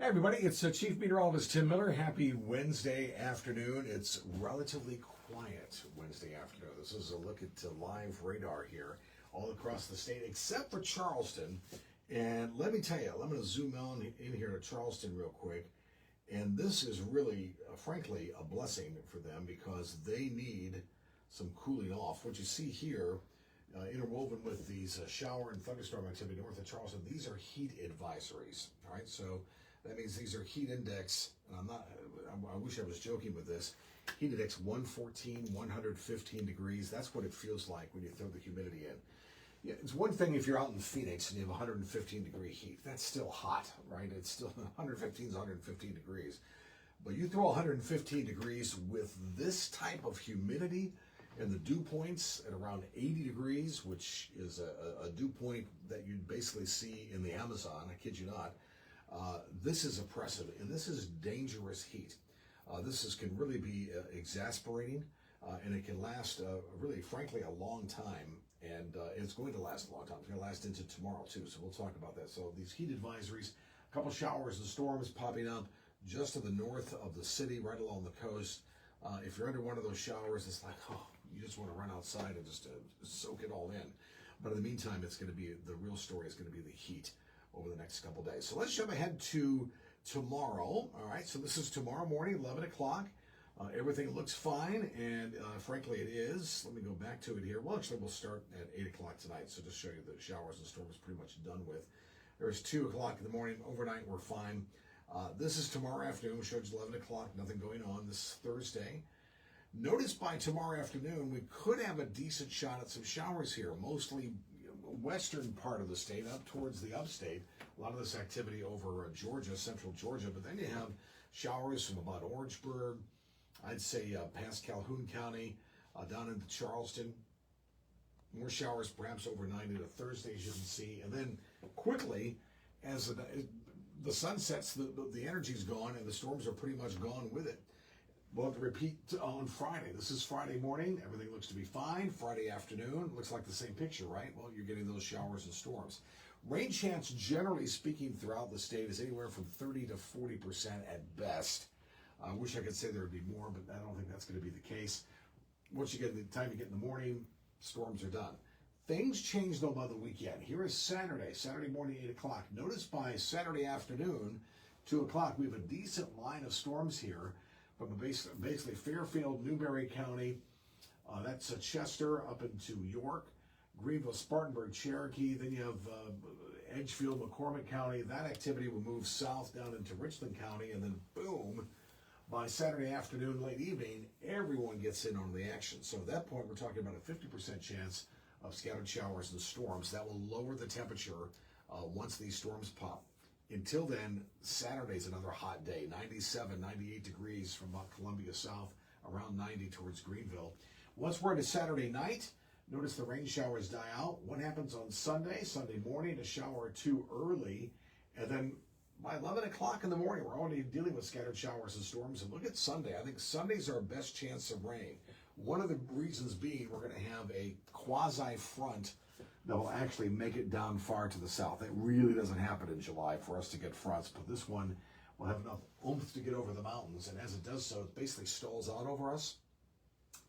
Hi, everybody. It's Chief Meteorologist Tim Miller. Happy Wednesday afternoon. It's relatively quiet Wednesday afternoon. This is a look at live radar here all across the state, except for Charleston. And let me tell you, I'm going to zoom in here to Charleston real quick. And this is really, frankly, a blessing for them because they need some cooling off. What you see here, interwoven with these shower and thunderstorm activity north of Charleston, these are heat advisories. All right, so that means these are heat index, and I wish I was joking with this, heat index 114, 115 degrees. That's what it feels like when you throw the humidity in. Yeah, it's one thing if you're out in Phoenix and you have 115 degree heat. That's still hot, right? It's still 115 is 115 degrees. But you throw 115 degrees with this type of humidity and the dew points at around 80 degrees, which is a dew point that you'd basically see in the Amazon, I kid you not. This is oppressive, and this is dangerous heat. This can really be exasperating, and it can last, really, frankly, a long time. And it's going to last a long time. It's going to last into tomorrow, too, so we'll talk about that. So these heat advisories, a couple showers and storms popping up just to the north of the city, right along the coast. If you're under one of those showers, it's like, oh, you just want to run outside and just soak it all in. But in the meantime, it's going to be, the real story is going to be the heat over the next couple days. So let's jump ahead to tomorrow. All right, so this is tomorrow morning, 11 o'clock. Everything looks fine, and frankly, it is. Let me go back to it here. Well, actually, we'll start at 8 o'clock tonight, so just show you the showers and storms pretty much done with. There's 2 o'clock in the morning. Overnight, we're fine. This is tomorrow afternoon. We showed you 11 o'clock. Nothing going on this Thursday. Notice by tomorrow afternoon, we could have a decent shot at some showers here, mostly western part of the state, up towards the upstate. A lot of this activity over Georgia, central Georgia, but then you have showers from about Orangeburg, I'd say past Calhoun County, down into Charleston. More showers perhaps overnight into Thursday, as you can see. And then quickly, as the sun sets, the energy's gone and the storms are pretty much gone with it. We'll have to repeat on Friday. This is Friday morning. Everything looks to be fine. Friday afternoon, looks like the same picture, right? Well, you're getting those showers and storms. Rain chance, generally speaking, throughout the state is anywhere from 30 to 40% at best. I wish I could say there would be more, but I don't think that's going to be the case. Once you get the time you get in the morning, storms are done. Things change, though, by the weekend. Here is Saturday morning, 8 o'clock. Notice by Saturday afternoon, 2 o'clock, we have a decent line of storms here from basically Fairfield, Newberry County. That's Chester up into York, Greenville, Spartanburg, Cherokee. Then you have Edgefield, McCormick County. That activity will move south down into Richland County, and then boom, by Saturday afternoon, late evening, everyone gets in on the action. So at that point, we're talking about a 50% chance of scattered showers and storms. That will lower the temperature once these storms pop. Until then, Saturday's another hot day, 97, 98 degrees from about Columbia south, around 90 towards Greenville. Once we're into Saturday night, notice the rain showers die out. What happens on Sunday? Sunday morning, a shower or two early, and then by 11 o'clock in the morning, we're already dealing with scattered showers and storms. And look at Sunday. I think Sunday's our best chance of rain. One of the reasons being we're going to have a quasi-front that will actually make it down far to the south. It really doesn't happen in July for us to get fronts, but this one will have enough oomph to get over the mountains, and as it does so, it basically stalls out over us.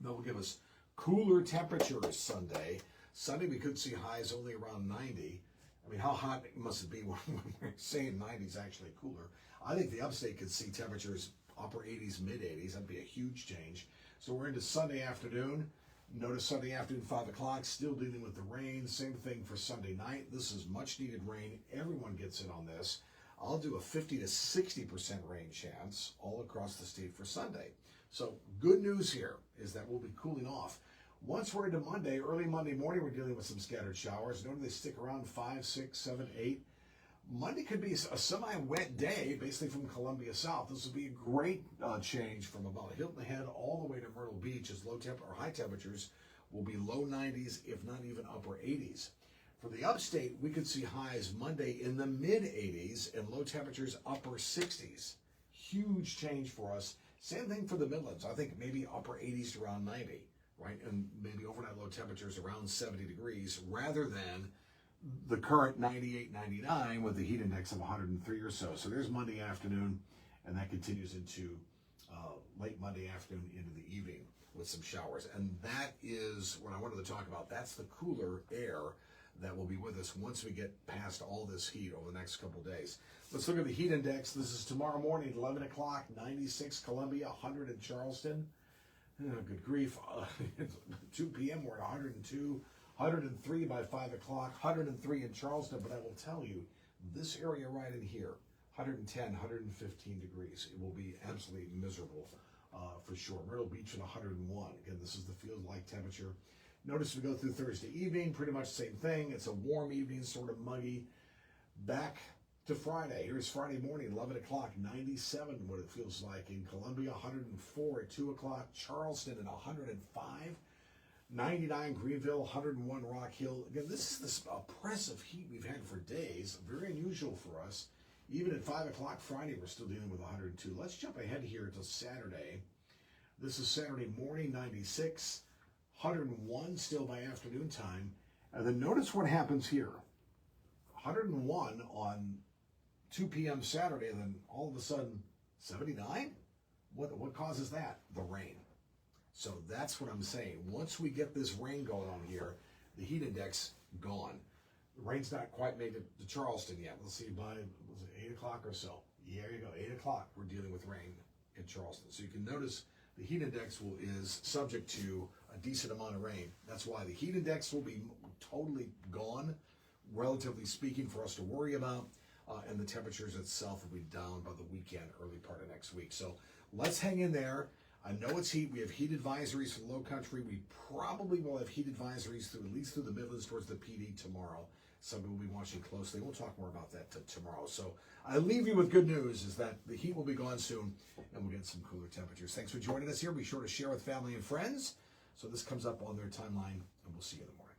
That will give us cooler temperatures Sunday. Sunday, we could see highs only around 90. I mean, how hot must it be when we're saying 90 is actually cooler? I think the upstate could see temperatures upper 80s, mid 80s. That'd be a huge change. So we're into Sunday afternoon. Notice Sunday afternoon, 5 o'clock, still dealing with the rain. Same thing for Sunday night. This is much needed rain. Everyone gets in on this. I'll do a 50 to 60% rain chance all across the state for Sunday. So good news here is that we'll be cooling off. Once we're into Monday, early Monday morning, we're dealing with some scattered showers. Notice they stick around 5, 6, 7, 8. Monday could be a semi-wet day, basically from Columbia south. This will be a great change from about Hilton Head all the way to Myrtle Beach, as high temperatures will be low 90s, if not even upper 80s. For the upstate, we could see highs Monday in the mid 80s and low temperatures upper 60s. Huge change for us. Same thing for the Midlands. I think maybe upper 80s to around 90, right? And maybe overnight low temperatures around 70 degrees rather than the current 98, 99 with the heat index of 103 or so. So there's Monday afternoon, and that continues into late Monday afternoon into the evening with some showers. And that is what I wanted to talk about. That's the cooler air that will be with us once we get past all this heat over the next couple days. Let's look at the heat index. This is tomorrow morning, 11 o'clock, 96 Columbia, 100 in Charleston. Oh, good grief. 2 p.m. we're at 102, 103 by 5 o'clock, 103 in Charleston. But I will tell you, this area right in here, 110, 115 degrees. It will be absolutely miserable for sure. Myrtle Beach at 101. Again, this is the field-like temperature. Notice we go through Thursday evening, pretty much the same thing. It's a warm evening, sort of muggy. Back to Friday. Here's Friday morning, 11 o'clock, 97, what it feels like in Columbia, 104 at 2 o'clock, Charleston at 105, 99 Greenville, 101 Rock Hill. Again, this is this oppressive heat we've had for days, very unusual for us. Even at 5 o'clock Friday, we're still dealing with 102. Let's jump ahead here to Saturday. This is Saturday morning, 96, 101 still by afternoon time. And then notice what happens here. 101 on 2 p.m. Saturday, and then all of a sudden 79? What causes that? The rain. So that's what I'm saying. Once we get this rain going on here, the heat index gone. The rain's not quite made it to Charleston yet. We'll see by 8 o'clock or so. Yeah, there you go, 8 o'clock, we're dealing with rain in Charleston. So you can notice the heat index is subject to a decent amount of rain. That's why the heat index will be totally gone, relatively speaking, for us to worry about. And the temperatures itself will be down by the weekend, early part of next week. So let's hang in there. I know it's heat. We have heat advisories for the low country. We probably will have heat advisories through at least through the Midlands towards the PD tomorrow. Something we'll be watching closely. We'll talk more about that tomorrow. So I leave you with good news, is that the heat will be gone soon and we'll get some cooler temperatures. Thanks for joining us here. Be sure to share with family and friends so this comes up on their timeline, and we'll see you in the morning.